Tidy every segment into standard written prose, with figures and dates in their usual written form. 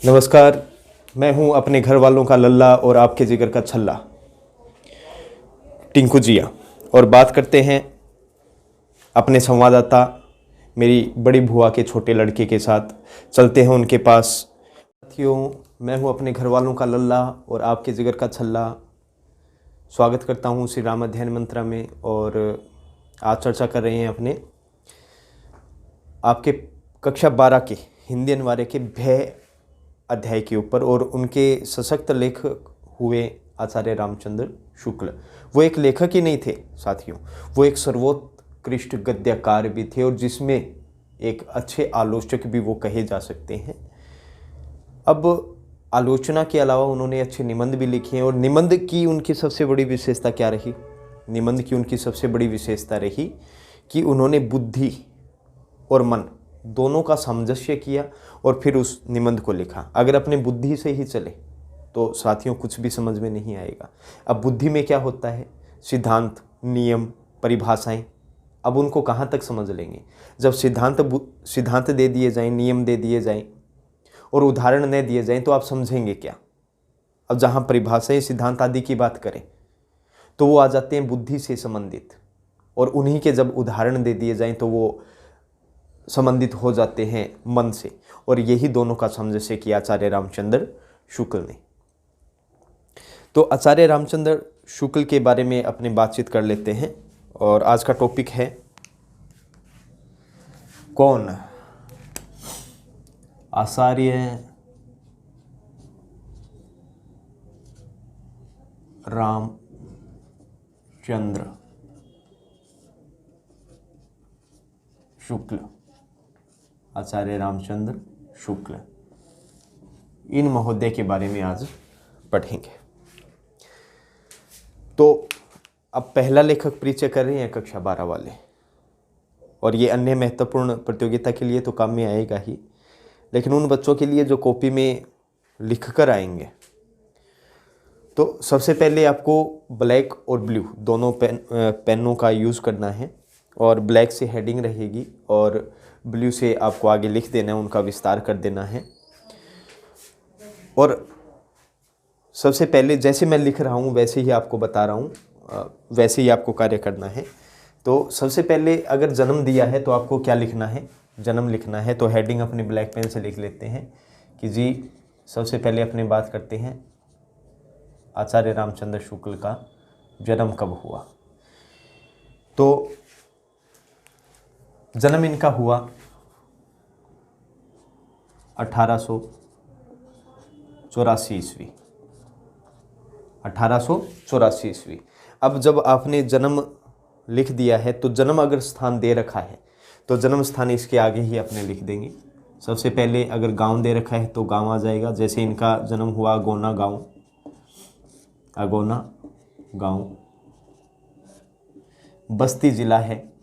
नमस्कार। मैं हूं अपने घर वालों का लल्ला और आपके जिगर का छल्ला, टिंकू जिया। और बात करते हैं अपने संवाददाता मेरी बड़ी बुआ के छोटे लड़के के साथ। चलते हैं उनके पास। साथियों, मैं हूं अपने घर वालों का लल्ला और आपके जिगर का छल्ला। स्वागत करता हूं श्री राम अध्ययन मंत्रा में। और आज चर्चा कर रहे हैं अपने आपके कक्षा 12 के हिंदी अनिवार्य के भय अध्याय के ऊपर। और उनके सशक्त लेखक हुए आचार्य रामचंद्र शुक्ल। वो एक लेखक ही नहीं थे साथियों, वो एक सर्वोत्कृष्ट गद्यकार भी थे और जिसमें एक अच्छे आलोचक भी वो कहे जा सकते हैं। अब आलोचना के अलावा उन्होंने अच्छे निबंध भी लिखे हैं। और निबंध की उनकी सबसे बड़ी विशेषता क्या रही? निबंध की उनकी सबसे बड़ी विशेषता रही कि उन्होंने बुद्धि और मन दोनों का सामंजस्य किया और फिर उस निबंध को लिखा। अगर अपने बुद्धि से ही चले तो साथियों कुछ भी समझ में नहीं आएगा। अब बुद्धि में क्या होता है? सिद्धांत, नियम, परिभाषाएं। अब उनको कहाँ तक समझ लेंगे? जब सिद्धांत दे दिए जाएं, नियम दे दिए जाएं और उदाहरण न दिए जाएं तो आप समझेंगे क्या? अब जहाँ परिभाषाएं, सिद्धांत आदि की बात करें तो वो आ जाते हैं बुद्धि से संबंधित, और उन्हीं के जब उदाहरण दे दिए जाएं तो वो संबंधित हो जाते हैं मन से। और यही दोनों का सामंजस्य किया आचार्य रामचंद्र शुक्ल ने। तो आचार्य रामचंद्र शुक्ल के बारे में अपनी बातचीत कर लेते हैं। और आज का टॉपिक है कौन? आचार्य रामचंद्र शुक्ल। आचार्य रामचंद्र शुक्ल, इन महोदय के बारे में आज पढ़ेंगे। तो अब पहला लेखक परिचय कर रहे हैं कक्षा 12 वाले, और ये अन्य महत्वपूर्ण प्रतियोगिता के लिए तो काम में आएगा ही, लेकिन उन बच्चों के लिए जो कॉपी में लिख कर आएंगे तो सबसे पहले आपको ब्लैक और ब्लू दोनों पेनों का यूज़ करना है। और ब्लैक से हेडिंग रहेगी और ब्लू से आपको आगे लिख देना है, उनका विस्तार कर देना है। और सबसे पहले जैसे मैं लिख रहा हूँ वैसे ही आपको बता रहा हूँ, वैसे ही आपको कार्य करना है। तो सबसे पहले अगर जन्म दिया है तो आपको क्या लिखना है? जन्म लिखना है। तो हेडिंग अपने ब्लैक पेन से लिख लेते हैं कि जी सबसे पहले अपने बात करते हैं आचार्य रामचंद्र शुक्ल का जन्म कब हुआ। तो जन्म इनका हुआ 1884 ईस्वी। 1884 ईस्वी। अब जब आपने जन्म लिख दिया है तो जन्म अगर स्थान दे रखा है तो जन्म स्थान इसके आगे ही अपने लिख देंगे। सबसे पहले अगर गांव दे रखा है तो गांव आ जाएगा। जैसे इनका जन्म हुआ अगोना गांव, अगोना गांव बस्ती जिला है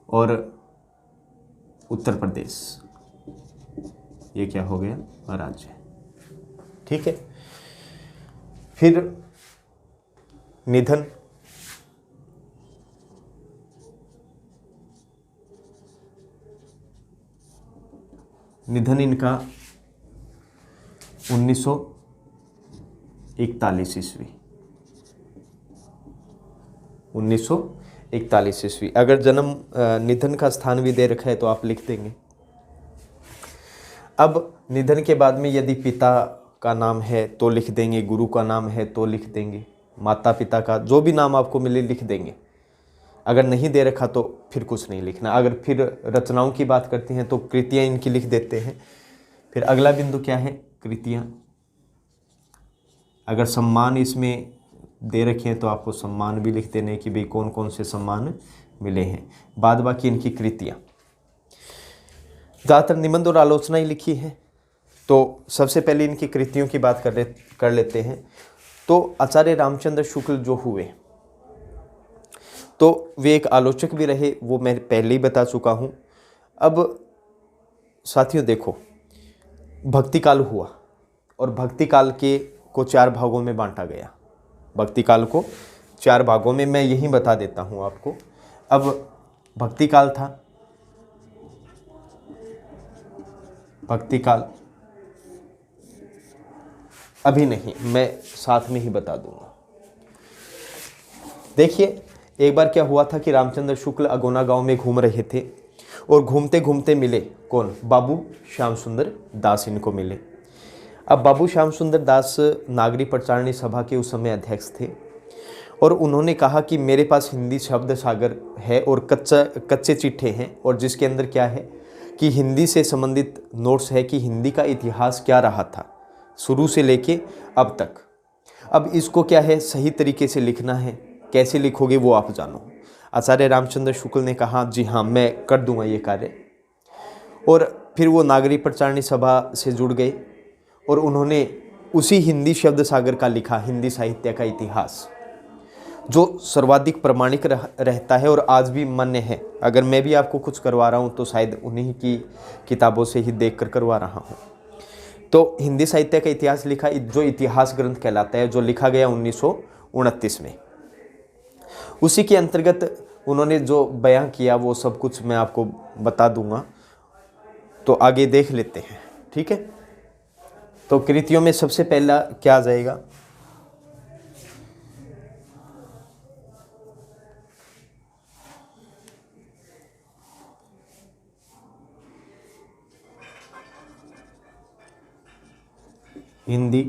और उत्तर प्रदेश, ये क्या हो गया? राज्य। ठीक है। फिर निधन, निधन इनका 1941 ईस्वी। 1941 ईस्वी। अगर जन्म निधन का स्थान भी दे रखा है तो आप लिख देंगे। अब निधन के बाद में यदि पिता का नाम है तो लिख देंगे, गुरु का नाम है तो लिख देंगे, माता पिता का जो भी नाम आपको मिले लिख देंगे। अगर नहीं दे रखा तो फिर कुछ नहीं लिखना। अगर फिर रचनाओं की बात करते हैं तो कृतियाँ इनकी लिख देते हैं। फिर अगला बिंदु क्या है? कृतियाँ। अगर सम्मान इसमें दे रखे हैं तो आपको सम्मान भी लिख देने कि भाई कौन कौन से सम्मान मिले हैं। बाद बाकी इनकी कृतियाँ। ज़्यादातर निबंध और आलोचना ही लिखी है। तो सबसे पहले इनकी कृतियों की बात कर लेते हैं। तो आचार्य रामचंद्र शुक्ल जो हुए तो वे एक आलोचक भी रहे, वो मैं पहले ही बता चुका हूँ। अब साथियों देखो, भक्ति काल हुआ और भक्ति काल को 4 भागों में बांटा गया। भक्ति काल को 4 भागों में मैं यही बता देता हूँ आपको। अब भक्ति काल था, भक्ति काल अभी नहीं, मैं साथ में ही बता दूंगा। देखिए, एक बार क्या हुआ था कि रामचंद्र शुक्ल अगोना गांव में घूम रहे थे और घूमते घूमते मिले कौन, बाबू श्याम सुंदर दास इनको मिले। अब बाबू श्याम सुंदर दास नागरी प्रचारणी सभा के उस समय अध्यक्ष थे और उन्होंने कहा कि मेरे पास हिंदी शब्द सागर है और कच्चे चिट्ठे हैं, और जिसके अंदर क्या है कि हिंदी से संबंधित नोट्स है कि हिंदी का इतिहास क्या रहा था शुरू से लेके अब तक। अब इसको क्या है, सही तरीके से लिखना है, कैसे लिखोगे वो आप जानो। आचार्य रामचंद्र शुक्ल ने कहा जी हाँ, मैं कर दूंगा ये कार्य। और फिर वो नागरी प्रचारणी सभा से जुड़ गए और उन्होंने उसी हिंदी शब्द सागर का लिखा हिंदी साहित्य का इतिहास, जो सर्वाधिक प्रमाणिक रहता है और आज भी मान्य है। अगर मैं भी आपको कुछ करवा रहा हूँ तो शायद उन्हीं की किताबों से ही देख कर करवा रहा हूँ। तो हिंदी साहित्य का इतिहास लिखा, जो इतिहास ग्रंथ कहलाता है, जो लिखा गया 1929 में। उसी के अंतर्गत उन्होंने जो बयां किया वो सब कुछ मैं आपको बता दूंगा, तो आगे देख लेते हैं, ठीक है। तो कृतियों में सबसे पहला क्या आ जाएगा, हिंदी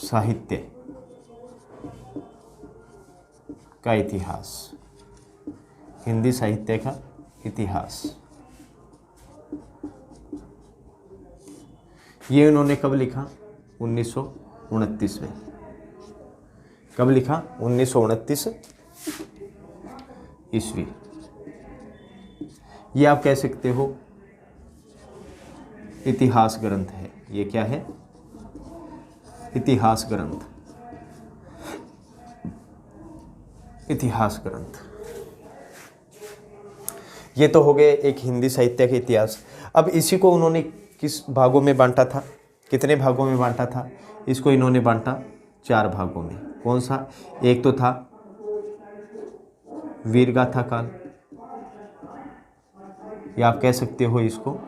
साहित्य का इतिहास, हिंदी साहित्य का इतिहास। ये उन्होंने कब लिखा, 1929 में। कब लिखा, 1929 ईस्वी। ये आप कह सकते हो इतिहास ग्रंथ है। ये क्या है, इतिहास ग्रंथ, इतिहास ग्रंथ। ये तो हो गए एक हिंदी साहित्य के इतिहास। अब इसी को उन्होंने किस भागों में बांटा था, कितने भागों में बांटा था, इसको इन्होंने बांटा 4 भागों में। कौन सा, एक तो था वीरगाथा काल, या आप कह सकते हो इसको।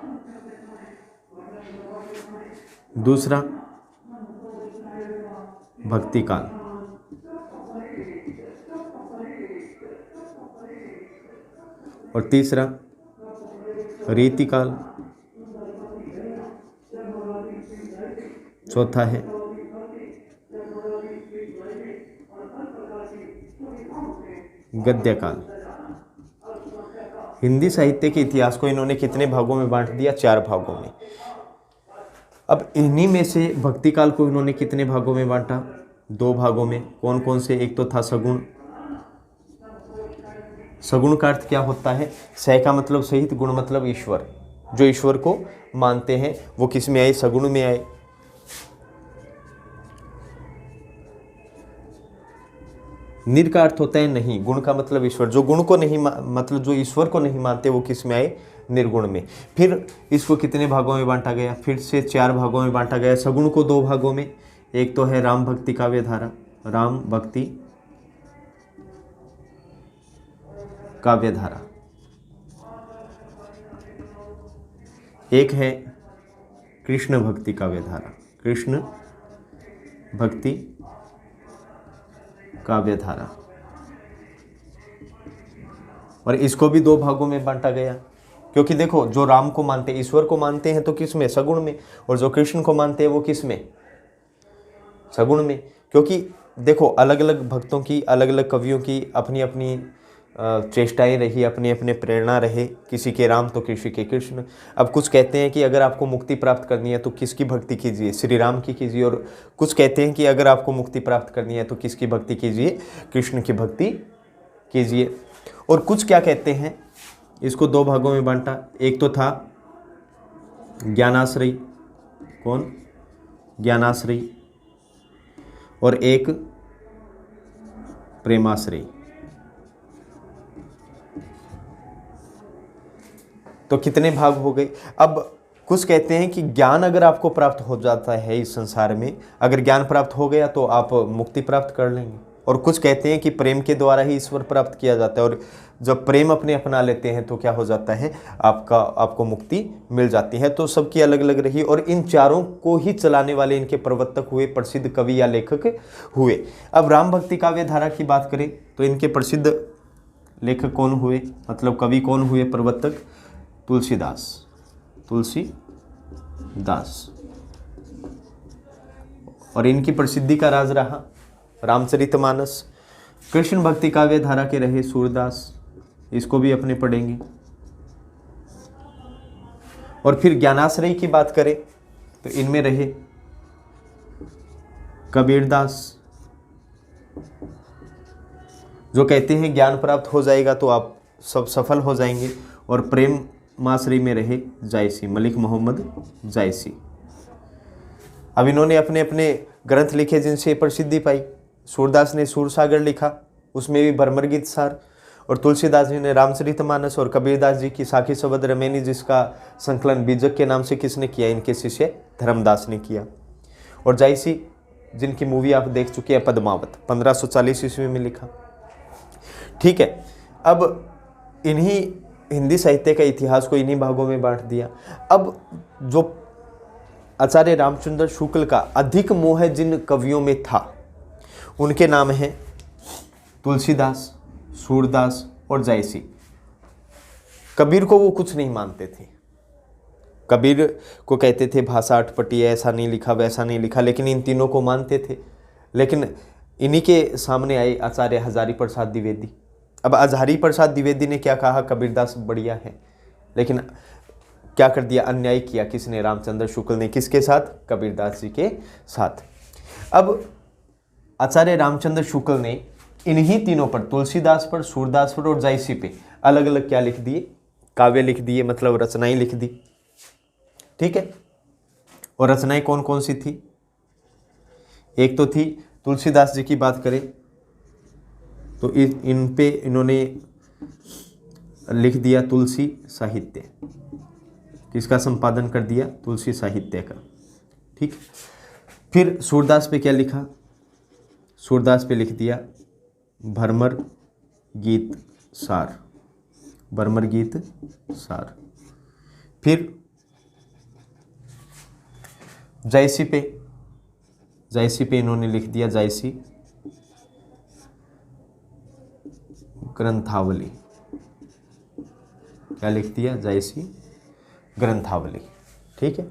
दूसरा भक्ति काल, और तीसरा रीतिकाल, चौथा है गद्यकाल। हिंदी साहित्य के इतिहास को इन्होंने कितने भागों में बांट दिया, 4 भागों में। अब इन्हीं में से भक्ति काल को इन्होंने कितने भागों में बांटा, 2 भागों में। कौन कौन से, एक तो था सगुण। सगुण का अर्थ क्या होता है, सह का मतलब सहित, गुण मतलब ईश्वर। जो ईश्वर को मानते हैं वो किस में आए, सगुण में आए। निर का अर्थ होता है नहीं, गुण का मतलब ईश्वर। जो गुण को नहीं मतलब जो ईश्वर को नहीं मानते वो किस में आए, निर्गुण में। फिर इसको कितने भागों में बांटा गया, फिर से 4 भागों में बांटा गया। सगुण को 2 भागों में, एक तो है राम भक्ति काव्य धारा, राम भक्ति काव्य धारा। एक है कृष्ण भक्ति काव्य धारा, कृष्ण भक्ति काव्य धारा। और इसको भी 2 भागों में बांटा गया, क्योंकि देखो जो राम को मानते हैं, ईश्वर को मानते हैं तो किस में, सगुण में, और जो कृष्ण को मानते हैं वो किस में, सगुण में। क्योंकि देखो अलग अलग भक्तों की, अलग अलग कवियों की अपनी अपनी चेष्टाएं रही, अपने अपने प्रेरणा रहे, किसी के राम तो किसी के कृष्ण। अब कुछ कहते हैं कि अगर आपको मुक्ति प्राप्त करनी है तो किसकी भक्ति कीजिए, श्री राम की कीजिए, और कुछ कहते हैं कि अगर आपको मुक्ति प्राप्त करनी है तो किसकी भक्ति कीजिए, कृष्ण की भक्ति कीजिए। और कुछ क्या कहते हैं, इसको 2 भागों में बांटा। एक तो था ज्ञानाश्रयी, कौन, ज्ञानाश्रयी, और एक प्रेमाश्रयी। तो कितने भाग हो गए। अब कुछ कहते हैं कि ज्ञान अगर आपको प्राप्त हो जाता है इस संसार में, अगर ज्ञान प्राप्त हो गया तो आप मुक्ति प्राप्त कर लेंगे। और कुछ कहते हैं कि प्रेम के द्वारा ही ईश्वर प्राप्त किया जाता है, और जब प्रेम अपने अपना लेते हैं तो क्या हो जाता है, आपको मुक्ति मिल जाती है। तो सबकी अलग अलग रही, और इन चारों को ही चलाने वाले इनके प्रवर्तक हुए, प्रसिद्ध कवि या लेखक हुए। अब राम भक्ति काव्य धारा की बात करें तो इनके प्रसिद्ध लेखक कौन हुए, मतलब कवि कौन हुए, प्रवर्तक? तुलसीदास। और इनकी प्रसिद्धि का राज रहा रामचरितमानस। कृष्ण भक्ति काव्य धारा के रहे सूरदास, इसको भी अपने पढ़ेंगे। और फिर ज्ञानाश्रय की बात करें तो इनमें रहे कबीरदास, जो कहते हैं ज्ञान प्राप्त हो जाएगा तो आप सब सफल हो जाएंगे। और प्रेम माश्रय में रहे जायसी, मलिक मोहम्मद जायसी। अब इन्होंने अपने अपने ग्रंथ लिखे जिनसे प्रसिद्धि पाई। सूरदास ने सूरसागर लिखा, उसमें भी भ्रमर गीत सार, और तुलसीदास जी ने रामचरितमानस, और कबीरदास जी की साखी शबद रमैनी, जिसका संकलन बीजक के नाम से किसने किया, इनके शिष्य धर्मदास ने किया। और जायसी जिनकी मूवी आप देख चुके हैं पद्मावत, 1540 ईस्वी में लिखा। ठीक है, अब इन्हीं हिंदी साहित्य का इतिहास को इन्हीं भागों में बांट दिया। अब जो आचार्य रामचंद्र शुक्ल का अधिक मोह जिन कवियों में था उनके नाम हैं तुलसीदास, सूरदास और जायसी। कबीर को वो कुछ नहीं मानते थे। कबीर को कहते थे भाषा अटपटी है, ऐसा नहीं लिखा वैसा नहीं लिखा, लेकिन इन तीनों को मानते थे। लेकिन इन्हीं के सामने आए आचार्य हजारी प्रसाद द्विवेदी। अब हजारी प्रसाद द्विवेदी ने क्या कहा, कबीरदास बढ़िया है, लेकिन क्या कर दिया, अन्याय किया किसने, रामचंद्र शुक्ल ने। किसके साथ, कबीरदास जी के साथ। अब आचार्य रामचंद्र शुक्ल ने इन्हीं तीनों पर, तुलसीदास पर, सूरदास पर और जायसी पे अलग अलग क्या लिख दिए, काव्य लिख दिए, मतलब रचनाएं लिख दी। ठीक है, और रचनाएं कौन कौन सी थी? एक तो थी तुलसीदास जी की बात करें तो इन पे इन्होंने लिख दिया तुलसी साहित्य। किसका संपादन कर दिया, तुलसी साहित्य का। ठीक, फिर सूरदास पे क्या लिखा, सूरदास पे लिख दिया भ्रमर गीत सार, भ्रमर गीत सार। फिर जायसी पे इन्होंने लिख दिया जायसी ग्रंथावली। क्या लिख दिया, जायसी ग्रंथावली। ठीक है,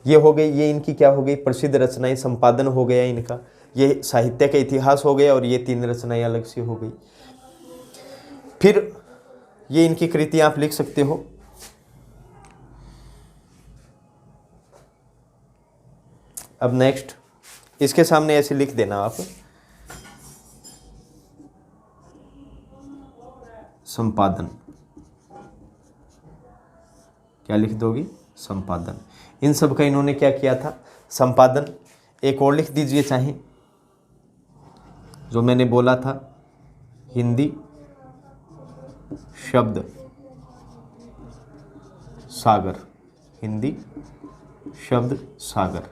ये हो गई, ये इनकी क्या हो गई, प्रसिद्ध रचनाएं, संपादन हो गया इनका, ये साहित्य का इतिहास हो गया, और ये तीन रचनाएं अलग से हो गई। फिर ये इनकी कृतियां आप लिख सकते हो। अब नेक्स्ट, इसके सामने ऐसे लिख देना आप, संपादन। क्या लिख दोगी, संपादन। इन सब का इन्होंने क्या किया था, संपादन। एक और लिख दीजिए चाहे, जो मैंने बोला था, हिंदी शब्द सागर, हिंदी शब्द सागर।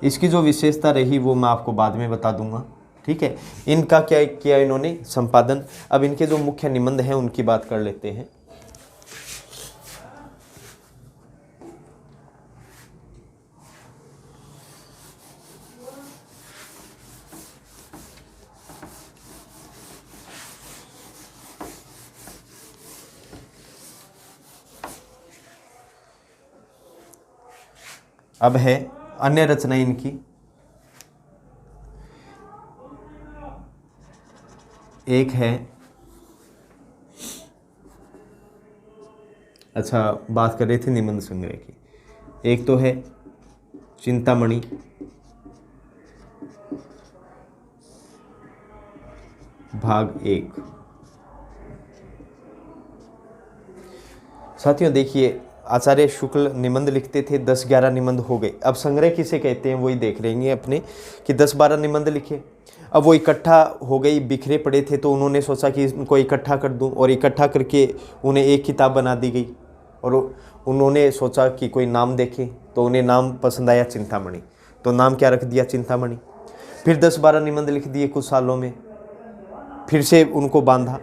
इसकी जो विशेषता रही वो मैं आपको बाद में बता दूंगा। ठीक है, इनका क्या किया इन्होंने, संपादन। अब इनके जो मुख्य निबंध हैं उनकी बात कर लेते हैं। अब है अन्य रचनाएं इनकी। एक है, अच्छा बात कर रहे थे निबंध संग्रह की, एक तो है चिंतामणि, भाग 1। साथियों देखिए, आचार्य शुक्ल निबंध लिखते थे, 10-11 निबंध हो गए। अब संग्रह किसे कहते हैं वही देख लेंगे अपने, कि 10-12 निबंध लिखे। अब वो इकट्ठा हो गई, बिखरे पड़े थे, तो उन्होंने सोचा कि इनको इकट्ठा कर दूं, और इकट्ठा करके उन्हें एक किताब बना दी गई। और उन्होंने सोचा कि कोई नाम देखें, तो उन्हें नाम पसंद आया चिंतामणि। तो नाम क्या रख दिया, चिंतामणि। फिर 10-12 निबंध लिख दिए कुछ सालों में, फिर से उनको बांधा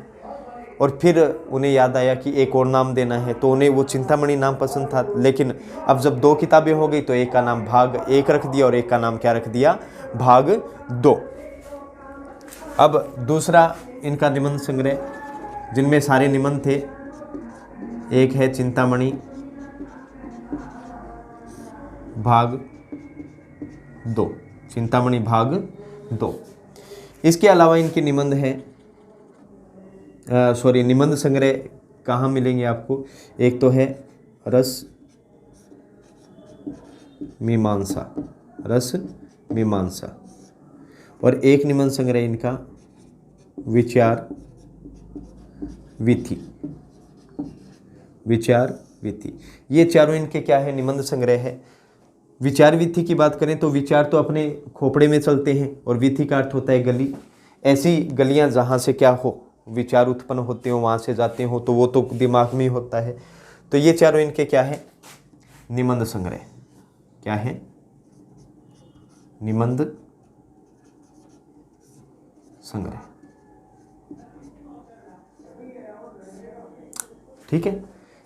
और फिर उन्हें याद आया कि एक और नाम देना है, तो उन्हें वो चिंतामणि नाम पसंद था। लेकिन अब जब 2 किताबें हो गई तो एक का नाम भाग 1 रख दिया और एक का नाम क्या रख दिया, भाग 2। अब दूसरा इनका निबंध संग्रह जिनमें सारे निबंध थे, एक है चिंतामणि भाग 2, चिंतामणि भाग 2। इसके अलावा इनके निबंध है, निबंध संग्रह कहाँ मिलेंगे आपको, एक तो है रस मीमांसा, रस मीमांसा, और एक निबंध संग्रह इनका विचार विधि, विचार विधि। ये चारों इनके क्या है, निबंध संग्रह है। विचार विधि की बात करें तो विचार तो अपने खोपड़े में चलते हैं और विधि का अर्थ होता है गली। ऐसी गलियां जहाँ से क्या हो, विचार उत्पन्न होते हो, वहाँ से जाते हो, तो वो तो दिमाग में ही होता है। तो ये चारों इनके क्या है, निबंध संग्रह। क्या है, निबंध संग्रह। ठीक है,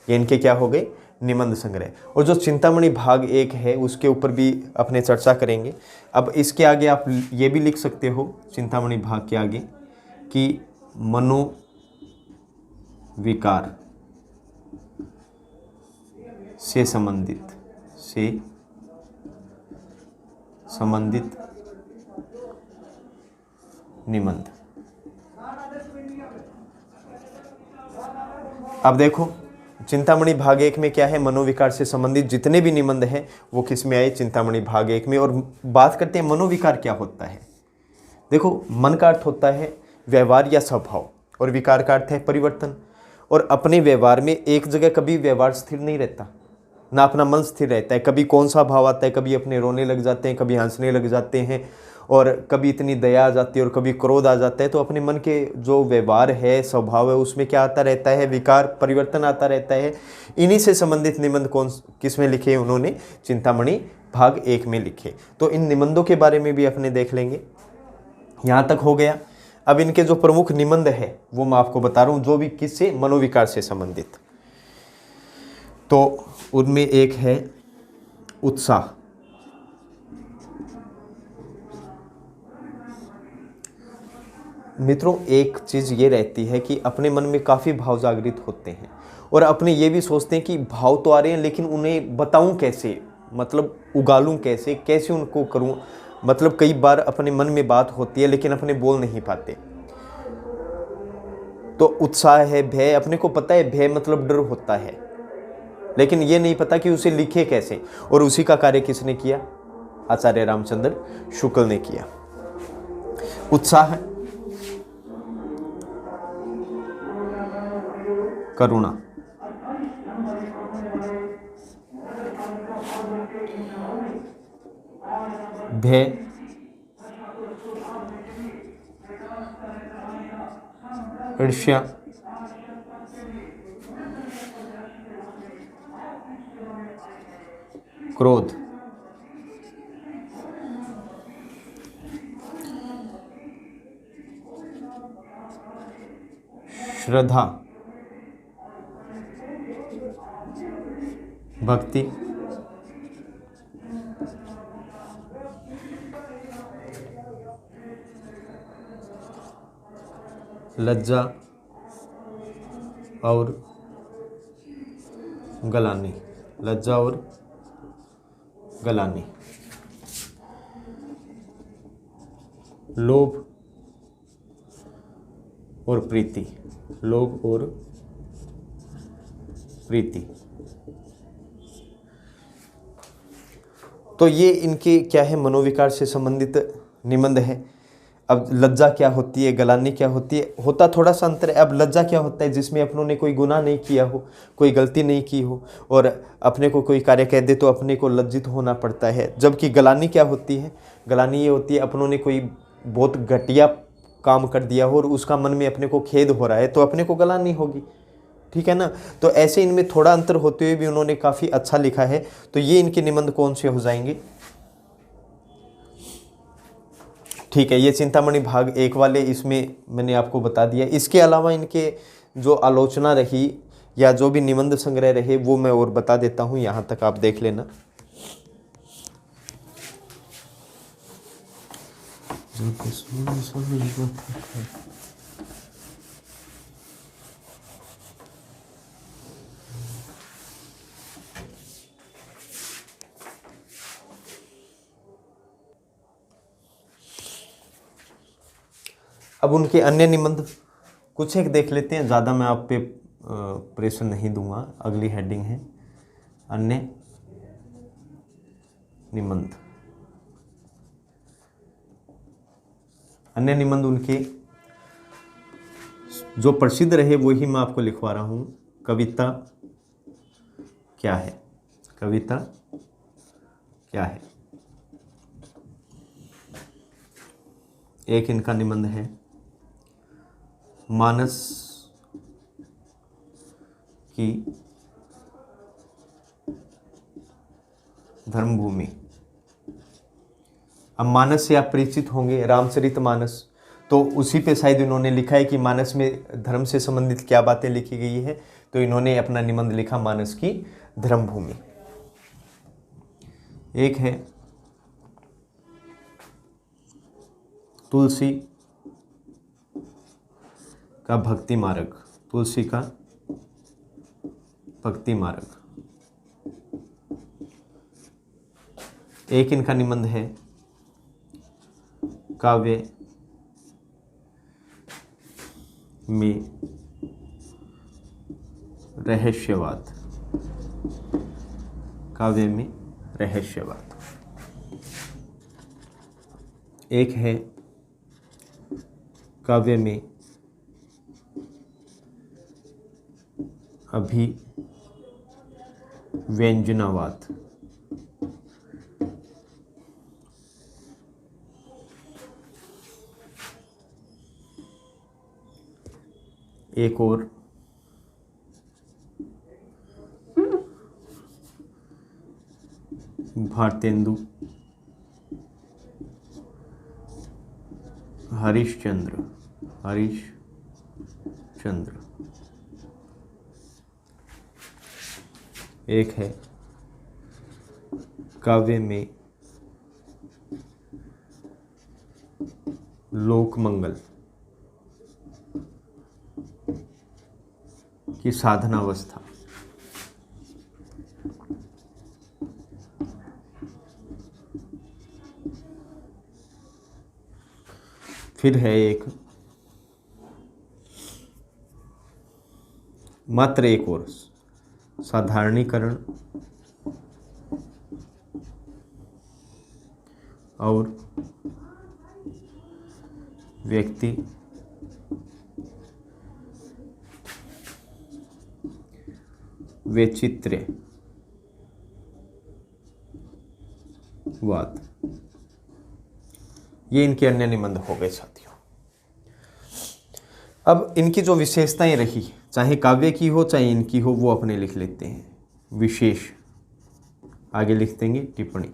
ये इनके क्या हो गए, निबंध संग्रह। और जो चिंतामणि भाग 1 है उसके ऊपर भी अपने चर्चा करेंगे। अब इसके आगे आप ये भी लिख सकते हो, चिंतामणि भाग के आगे, कि मनोविकार से संबंधित निबंध। अब देखो चिंतामणि भाग 1 में क्या है, मनोविकार से संबंधित जितने भी निबंध हैं वो किस में आए, चिंतामणि भाग 1 में। और बात करते हैं मनोविकार क्या होता है। देखो, मन का अर्थ होता है व्यवहार या स्वभाव, और विकार का अर्थ है परिवर्तन। और अपने व्यवहार में एक जगह कभी व्यवहार स्थिर नहीं रहता, ना अपना मन स्थिर रहता है। कभी कौन सा भाव आता है, कभी अपने रोने लग जाते हैं, कभी हंसने लग जाते हैं, और कभी इतनी दया आ जाती है और कभी क्रोध आ जाता है। तो अपने मन के जो व्यवहार है, स्वभाव है, उसमें क्या आता रहता है, विकार, परिवर्तन आता रहता है। इन्हीं से संबंधित निबंध किस में लिखे, उन्होंने चिंतामणि भाग 1 में लिखे। तो इन निबंधों के बारे में भी अपने देख लेंगे। यहाँ तक हो गया। अब इनके जो प्रमुख निबंध है वो मैं आपको बता रहा हूँ, जो भी किससे, मनोविकार से संबंधित। तो उनमें एक है उत्साह। मित्रों, एक चीज़ ये रहती है कि अपने मन में काफ़ी भाव जागृत होते हैं और अपने ये भी सोचते हैं कि भाव तो आ रहे हैं लेकिन उन्हें बताऊं कैसे, मतलब उगालूं कैसे, कैसे उनको करूं। मतलब कई बार अपने मन में बात होती है लेकिन अपने बोल नहीं पाते। तो उत्साह है, भय, अपने को पता है भय मतलब डर होता है, लेकिन ये नहीं पता कि उसे लिखे कैसे। और उसी का कार्य किसने किया, आचार्य रामचंद्र शुक्ल ने किया। उत्साह, करुणा, भय, ईर्ष्या, क्रोध, श्रद्धा, भक्ति, लज्जा और गलानी, लज्जा और गलानी, लोभ और प्रीति, लोभ और प्रीति। तो ये इनके क्या है, मनोविकार से संबंधित निबंध है। अब लज्जा क्या होती है, गलानी क्या होती है, होता थोड़ा सा अंतर है। अब लज्जा क्या होता है, जिसमें अपनों ने कोई गुनाह नहीं किया हो, कोई गलती नहीं की हो और अपने को कोई कार्य कह दे तो अपने को लज्जित होना पड़ता है। जबकि गलानी क्या होती है, गलानी ये होती है अपनों ने कोई बहुत घटिया काम कर दिया हो और उसका मन में अपने को खेद हो रहा है तो अपने को गलानी होगी। ठीक है ना। तो ऐसे इनमें थोड़ा अंतर होते हुए भी उन्होंने काफ़ी अच्छा लिखा है। तो ये इनके निबंध कौन से हो जाएंगे, ठीक है, ये चिंतामणि भाग 1 वाले इसमें मैंने आपको बता दिया। इसके अलावा इनके जो आलोचना रही या जो भी निबंध संग्रह रहे वो मैं और बता देता हूँ, यहाँ तक आप देख लेना। अब उनके अन्य निबंध कुछ एक देख लेते हैं, ज़्यादा मैं आप पे प्रेशर नहीं दूंगा। अगली हेडिंग है अन्य निबंध। अन्य निबंध उनके जो प्रसिद्ध रहे वही मैं आपको लिखवा रहा हूँ। कविता क्या है, कविता क्या है। एक इनका निबंध है मानस की धर्मभूमि। अब मानस से आप परिचित होंगे, रामचरितमानस, तो उसी पे शायद इन्होंने लिखा है कि मानस में धर्म से संबंधित क्या बातें लिखी गई है, तो इन्होंने अपना निबंध लिखा मानस की धर्मभूमि। एक है तुलसी का भक्ति मार्ग, तुलसी का भक्ति मार्ग। एक इनका निबंध है काव्य में रहस्यवाद, काव्य में रहस्यवाद। एक है काव्य में अभिव्यंजनावाद। एक और भारतेंदु हरिश्चंद्र, हरिश्चंद्र। एक है काव्य में लोकमंगल की साधनावस्था। फिर है एक, मात्र एक और, साधारणीकरण और व्यक्ति वैचित्र्यवाद। ये इनके अन्य निबंध हो गए साथियों। अब इनकी जो विशेषताएं रही, चाहे काव्य की हो चाहे इनकी हो, वो अपने लिख लेते हैं। विशेष आगे लिख देंगे टिप्पणी,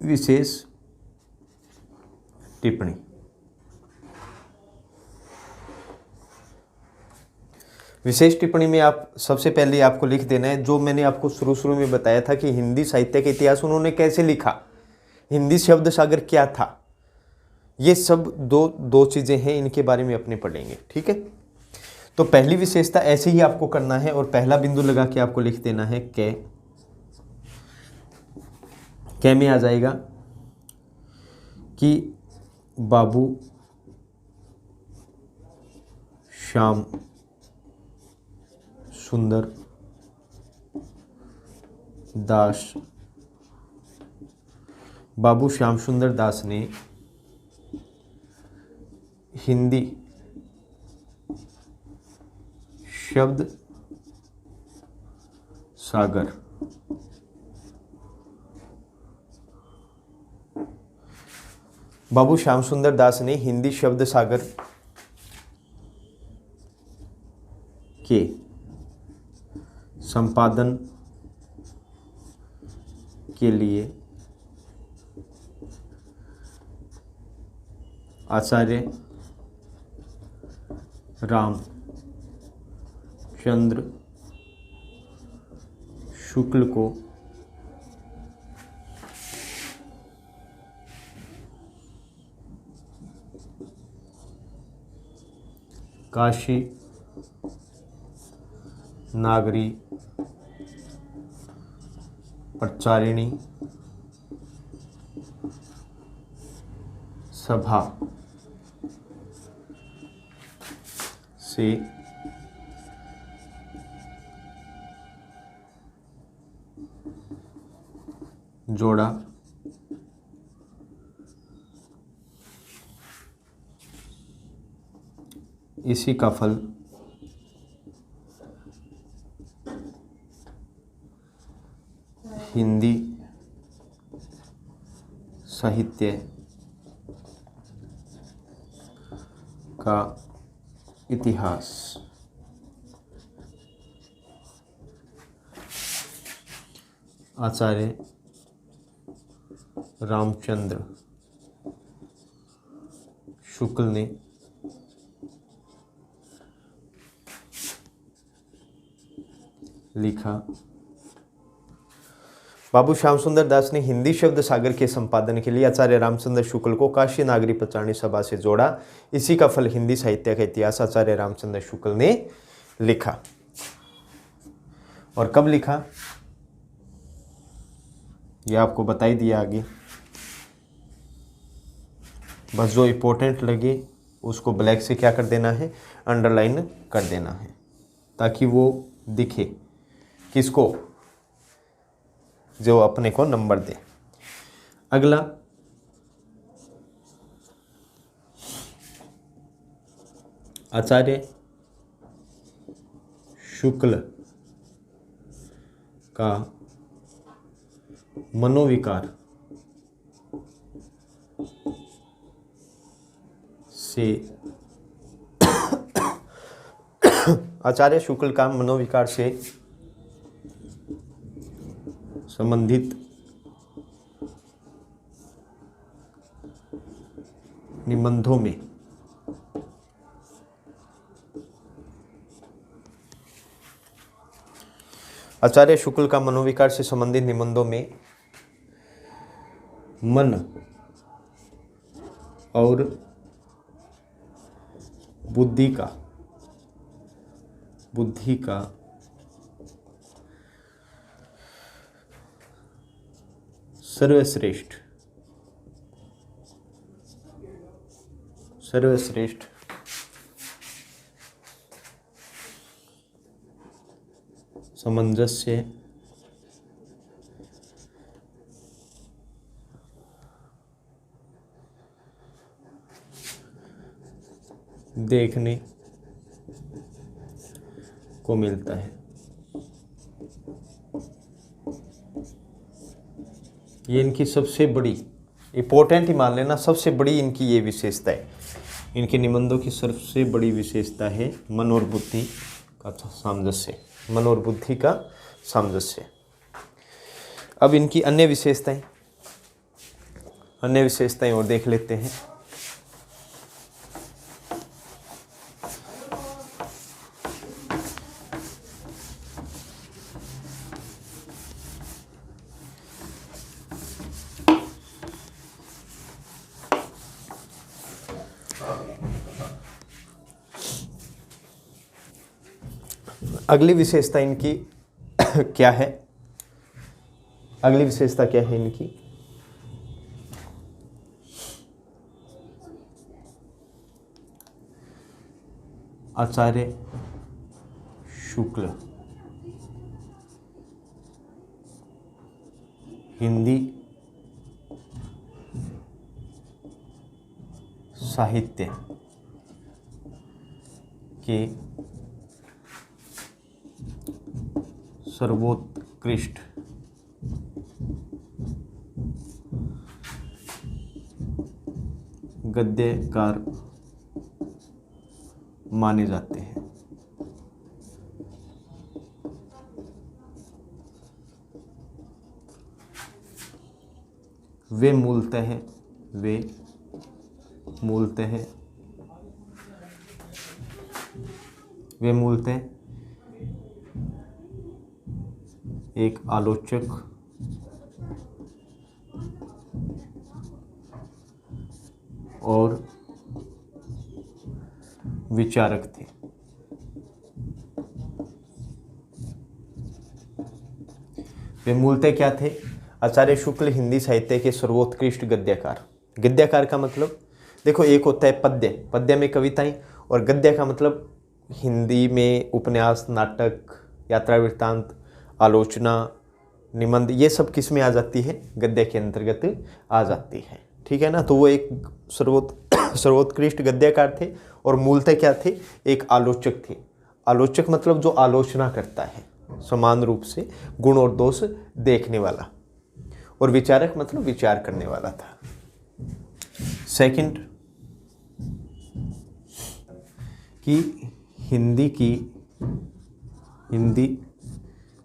विशेष टिप्पणी। विशेष टिप्पणी में आप सबसे पहले आपको लिख देना है, जो मैंने आपको शुरू में बताया था कि हिंदी साहित्य का इतिहास उन्होंने कैसे लिखा, हिंदी शब्द सागर क्या था, ये सब दो चीज़ें हैं, इनके बारे में अपने पढ़ेंगे। ठीक है, तो पहली विशेषता ऐसे ही आपको करना है और पहला बिंदु लगा के आपको लिख देना है कै में आ जाएगा कि बाबू श्याम सुंदर दास, बाबू श्याम सुंदर दास ने हिंदी शब्द सागर बाबू श्याम सुंदर दास ने हिंदी शब्द सागर के संपादन के लिए आचार्य रामचंद्र शुक्ल को काशी नागरी प्रचारिणी सभा से जोड़ा। इसी का फल हिंदी साहित्य का इतिहास। आचार्य रामचंद्र शुक्ल ने लिखा। बाबू श्याम सुंदर दास ने हिंदी शब्द सागर के संपादन के लिए आचार्य रामचंद्र शुक्ल को काशी नागरी प्रचारिणी सभा से जोड़ा। इसी का फल हिंदी साहित्य का इतिहास आचार्य रामचंद्र शुक्ल ने लिखा। और कब लिखा यह आपको बता ही दिया आगे। बस जो इंपॉर्टेंट लगे उसको ब्लैक से क्या कर देना है, अंडरलाइन कर देना है, ताकि वो दिखे किसको, जो अपने को नंबर दे। अगला आचार्य शुक्ल का मनोविकार से आचार्य शुक्ल का मनोविकार से संबंधित निबंधों में आचार्य शुक्ल का मनोविकार से संबंधित निबंधों में मन और बुद्धि का सर्वश्रेष्ठ सामंजस्य देखने को मिलता है। ये इनकी सबसे बड़ी, इंपॉर्टेंट ही मान लेना, सबसे बड़ी इनकी ये विशेषता है। इनके निबंधों की सबसे बड़ी विशेषता है मन और बुद्धि का सामंजस्य, मन और बुद्धि का सामंजस्य। अब इनकी अन्य विशेषताएं और देख लेते हैं। अगली विशेषता इनकी क्या है? अगली विशेषता क्या है इनकी? आचार्य शुक्ल हिंदी साहित्य के सर्वोत्कृष्ट गद्यकार माने जाते हैं। वे मूलतः वे मूलतः एक आलोचक और विचारक थे। वे मूलतः क्या थे? आचार्य शुक्ल हिंदी साहित्य के सर्वोत्कृष्ट गद्यकार। गद्यकार का मतलब देखो, एक होता है पद्य, पद्य में कविताएं, और गद्य का मतलब हिंदी में उपन्यास, नाटक, यात्रा वृत्तांत, आलोचना, निबंध, ये सब किस में आ जाती है? गद्य के अंतर्गत आ जाती है। ठीक है ना। तो वो एक सर्वोत्कृष्ट गद्यकार थे और मूलतः क्या थे? एक आलोचक थे। आलोचक मतलब जो आलोचना करता है, समान रूप से गुण और दोष देखने वाला, और विचारक मतलब विचार करने वाला था। सेकंड, कि हिंदी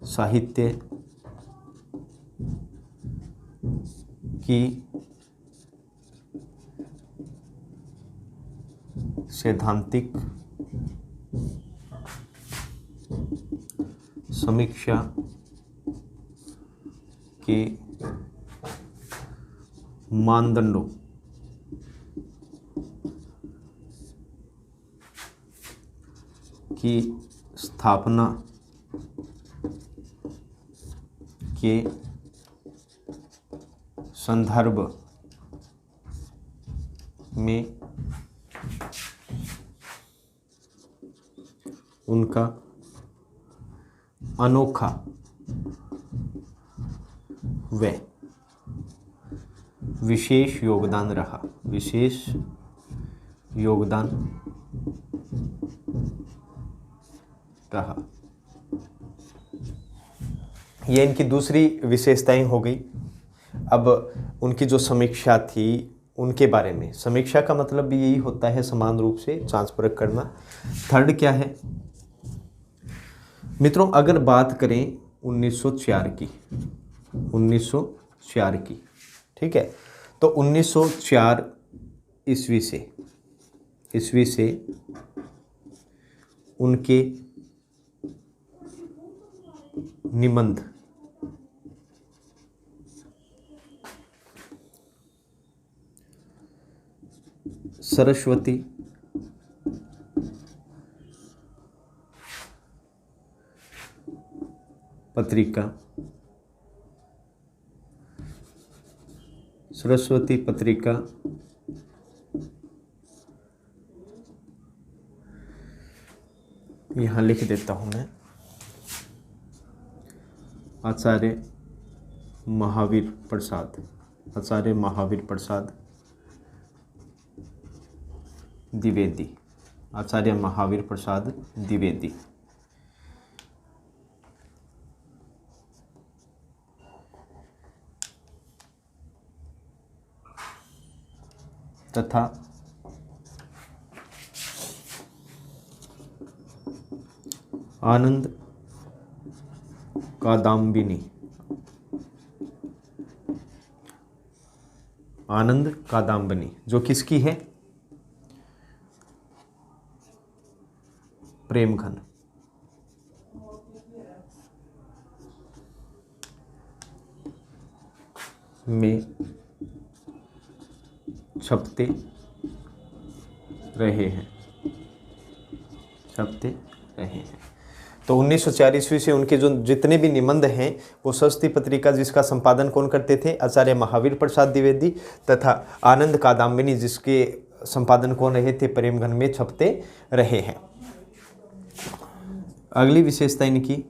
साहित्य की सैद्धांतिक समीक्षा के मानदंडों की स्थापना के संदर्भ में उनका अनोखा व विशेष योगदान रहा। विशेष योगदान रहा। ये इनकी दूसरी विशेषताएं हो गई। अब उनकी जो समीक्षा थी उनके बारे में, समीक्षा का मतलब भी यही होता है समान रूप से जांच परख करना। थर्ड क्या है मित्रों? अगर बात करें 1904 की, 1904 की, ठीक है, तो 1904 ईस्वी से उनके निबंध सरस्वती पत्रिका यहाँ लिख देता हूँ मैं, आचार्य महावीर प्रसाद द्विवेदी, आचार्य महावीर प्रसाद द्विवेदी। तथा आनंद कादम्बिनी जो किसकी है? प्रेमघन। में छपते रहे हैं। तो 1904 ईस्वी से उनके जो जितने भी निबंध हैं वो सरस्वती पत्रिका, जिसका संपादन कौन करते थे? आचार्य महावीर प्रसाद द्विवेदी, तथा आनंद कादम्बिनी जिसके संपादन कौन रहे थे? प्रेमघन में छपते रहे हैं। अगली विशेषता इनकी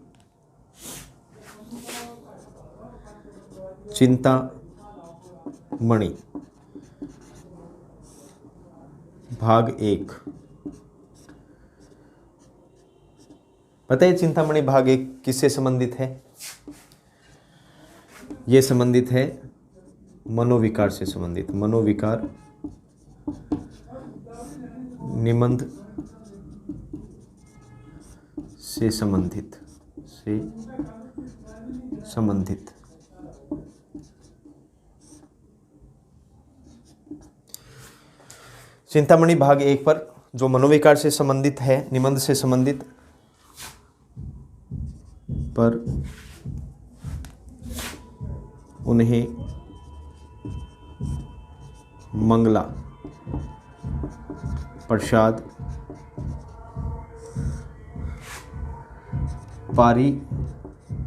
चिंतामणि भाग 1। पता है चिंतामणि भाग 1 किससे संबंधित है? ये संबंधित है मनोविकार से संबंधित, मनोविकार निबंध से संबंधित चिंतामणि भाग 1 पर जो मनोविकार से संबंधित है, निबंध से संबंधित, पर उन्हें मंगला प्रसाद पारितोषिक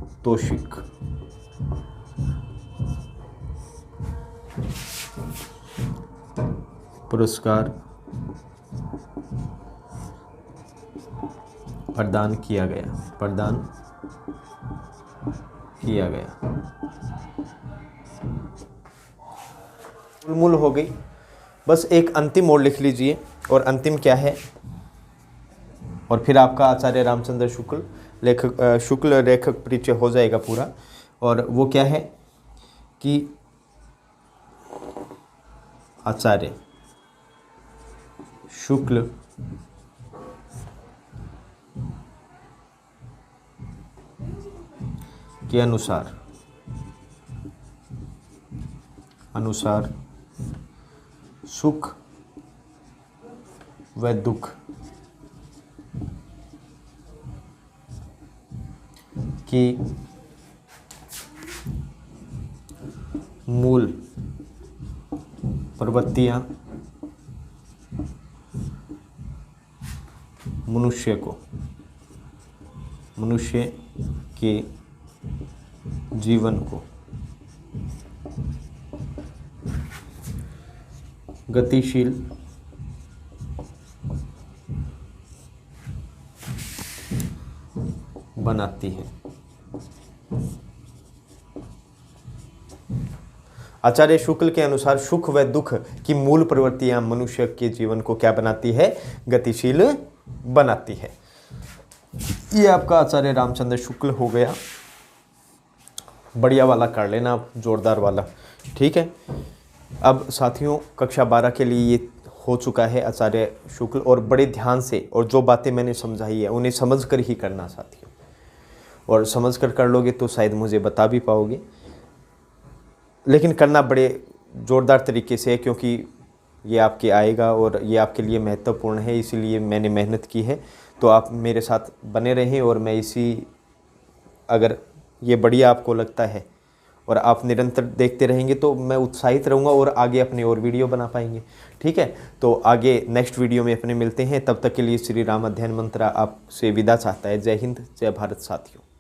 पुरस्कार प्रदान किया गया। मूल हो गई। बस एक अंतिम और लिख लीजिए, और अंतिम क्या है, और फिर आपका आचार्य रामचंद्र शुक्ल लेखक परिचय हो जाएगा पूरा। और वो क्या है कि आचार्य शुक्ल के अनुसार सुख व दुख की मूल प्रवृत्तियां मनुष्य के जीवन को गतिशील बनाती है। आचार्य शुक्ल के अनुसार सुख व दुख की मूल प्रवृत्तियां मनुष्य के जीवन को क्या बनाती है? गतिशील बनाती है। ये आपका आचार्य रामचंद्र शुक्ल हो गया। बढ़िया वाला कर लेना आप, जोरदार वाला, ठीक है। अब साथियों कक्षा 12 के लिए ये हो चुका है आचार्य शुक्ल, और बड़े ध्यान से, और जो बातें मैंने समझाई है उन्हें समझ कर ही करना साथियों, और समझ कर लोगे तो शायद मुझे बता भी पाओगे, लेकिन करना बड़े ज़ोरदार तरीके से, क्योंकि ये आपके आएगा और ये आपके लिए महत्वपूर्ण है, इसीलिए मैंने मेहनत की है। तो आप मेरे साथ बने रहें, और मैं अगर ये बढ़िया आपको लगता है और आप निरंतर देखते रहेंगे तो मैं उत्साहित रहूँगा और आगे अपने और वीडियो बना पाएंगे, ठीक है। तो आगे नेक्स्ट वीडियो में अपने मिलते हैं, तब तक के लिए श्री राम अध्ययन मंत्र आपसे विदा चाहता है। जय हिंद, जय भारत साथियों।